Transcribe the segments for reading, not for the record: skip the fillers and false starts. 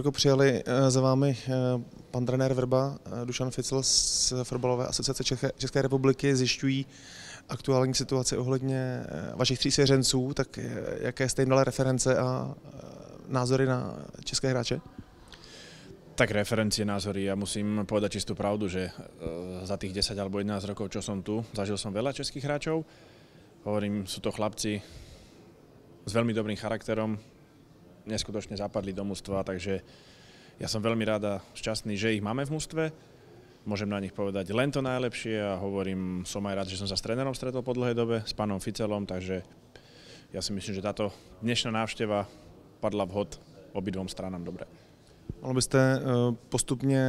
Marko, přijali za vámi pan trenér Vrba, Dušan Ficl z Fotbalové asociace České republiky. Zjišťují aktuální situaci ohledně vašich 3 svěřenců, tak jaké jste jim dali reference a názory na české hráče? Tak referencie, názory. Ja musím povedať čistú pravdu, že za tých 10 alebo 11 rokov, čo som tu, zažil som veľa českých hráčov. Hovorím, sú to chlapci s veľmi dobrým charakterom, neskutočne zapadli do mužstva, takže ja som veľmi rád a šťastný, že ich máme v mužstve. Môžem na nich povedať len to najlepšie a hovorím, som aj rád, že som sa s trénerom stretol po dlhej dobe, s pánom Ficelom, takže ja si myslím, že táto dnešná návšteva padla vhod obidvom stranám dobre. Mohl byste postupně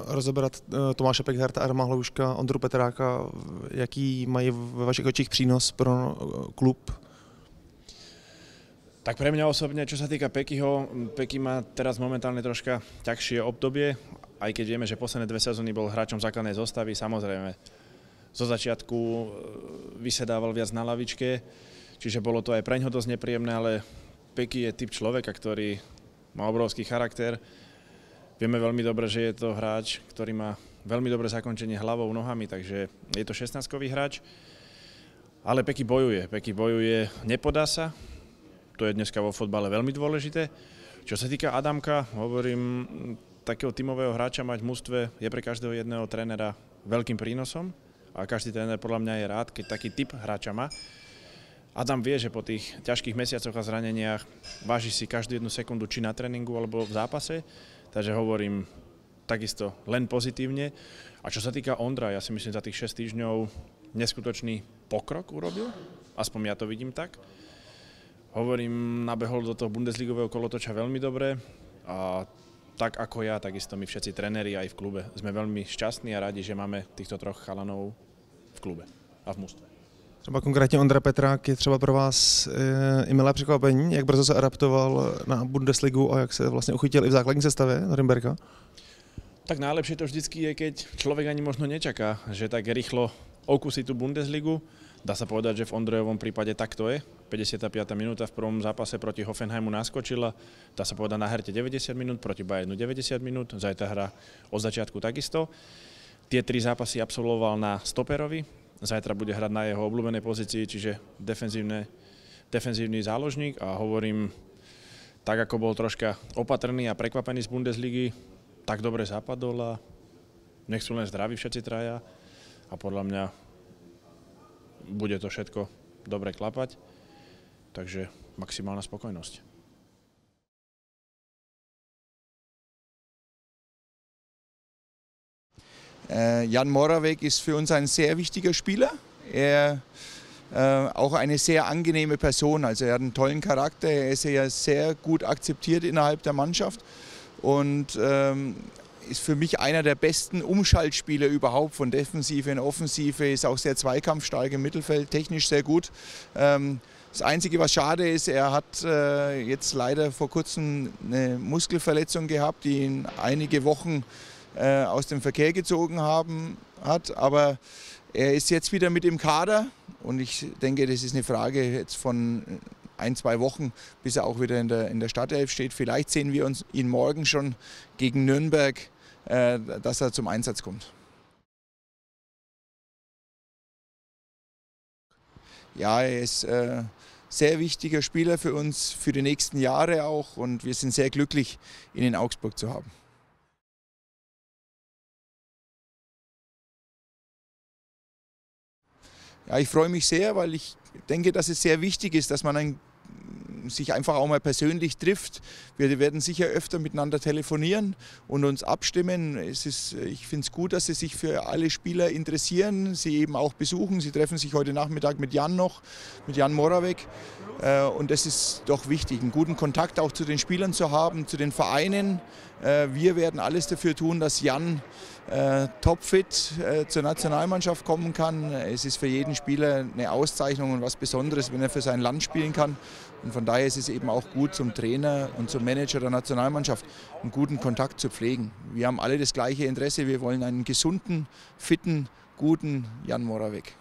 rozebrat Tomáše Pekharta, Adama Hlouška, Ondru Petráka, jaký mají ve vašich očích přínos pro klub? Tak pre mňa osobne, čo sa týka Pekyho, Peky má teraz momentálne troška ťažšie obdobie, aj keď vieme, že posledné 2 sezóny bol hráčom základnej zostavy, samozrejme zo začiatku vysedával viac na lavičke, čiže bolo to aj preňho dosť nepríjemné, ale Peky je typ človeka, ktorý má obrovský charakter. Vieme veľmi dobre, že je to hráč, ktorý má veľmi dobré zakončenie hlavou, nohami, takže je to 16-kový hráč. Ale Peky bojuje, nepodá sa. To je dneska vo fotbale veľmi dôležité. Čo sa týka Adamka, hovorím, takého tímového hráča mať v mužstve je pre každého jedného trénera veľkým prínosom a každý tréner podľa mňa je rád, keď taký typ hráča má. Adam vie, že po tých ťažkých mesiacoch a zraneniach váži si každú jednu sekundu či na tréningu alebo v zápase, takže hovorím takisto len pozitívne. A čo sa týka Ondra, ja si myslím, za tých 6 týždňov neskutočný pokrok urobil, aspoň ja to vidím tak. Hovorím, nabehol do toho bundesligového kolotoča veľmi dobre a tak ako ja, takisto my všetci trenéri aj v klube sme veľmi šťastní a radi, že máme týchto 3 chalanov v klube a v mužstve. Třeba konkrétně Ondra Petrák je třeba pro vás i milé překvapení, jak brzo se adaptoval na Bundesligu a jak se vlastně uchytil i v základní sestavě Norimberka? Tak najlepšie to vždycky je, keď človek ani možno nečaká, že tak rýchlo okusí tú Bundesligu. Dá sa povedať, že v Ondrejovom prípade tak to je. 55. minúta v prvom zápase proti Hoffenheimu naskočila. Dá sa povedať na herte 90 minút, proti Bayernu 90 minút. Zajtra hra od začiatku takisto. Tie 3 zápasy absolvoval na stoperovi. Zajtra bude hrať na jeho obľúbenej pozícii, čiže defenzívny záložník a hovorím, tak ako bol troška opatrný a prekvapený z Bundesligy, tak dobre zapadol a nech sú len zdraví všetci traja a podľa mňa bude to všetko dobre klapať, takže maximálna spokojnosť. Jan Moravec ist für uns ein sehr wichtiger Spieler. Er auch eine sehr angenehme Person. Also er hat einen tollen Charakter. Er ist ja sehr gut akzeptiert innerhalb der Mannschaft und ist für mich einer der besten Umschaltspieler überhaupt von Defensive in Offensive. Ist auch sehr zweikampfstark im Mittelfeld, technisch sehr gut. Das Einzige, was schade ist, er hat jetzt leider vor kurzem eine Muskelverletzung gehabt, die ihn einige Wochen aus dem Verkehr gezogen hat, aber er ist jetzt wieder mit im Kader und ich denke, das ist eine Frage jetzt von 1-2 Wochen, bis er auch wieder in der Startelf steht. Vielleicht sehen wir ihn morgen schon gegen Nürnberg, dass er zum Einsatz kommt. Ja, er ist sehr wichtiger Spieler für uns, für die nächsten Jahre auch und wir sind sehr glücklich, ihn in Augsburg zu haben. Ja, ich freue mich sehr, weil ich denke, dass es sehr wichtig ist, dass man sich einfach auch mal persönlich trifft. Wir werden sicher öfter miteinander telefonieren und uns abstimmen. Ich finde es gut, dass Sie sich für alle Spieler interessieren, sie eben auch besuchen. Sie treffen sich heute Nachmittag mit Jan Moravec. Und das ist doch wichtig, einen guten Kontakt auch zu den Spielern zu haben, zu den Vereinen. Wir werden alles dafür tun, dass Jan topfit zur Nationalmannschaft kommen kann. Es ist für jeden Spieler eine Auszeichnung und was Besonderes, wenn er für sein Land spielen kann. Und von daher ist es eben auch gut, zum Trainer und zum Manager der Nationalmannschaft einen guten Kontakt zu pflegen. Wir haben alle das gleiche Interesse. Wir wollen einen gesunden, fitten, guten Jan Moravec.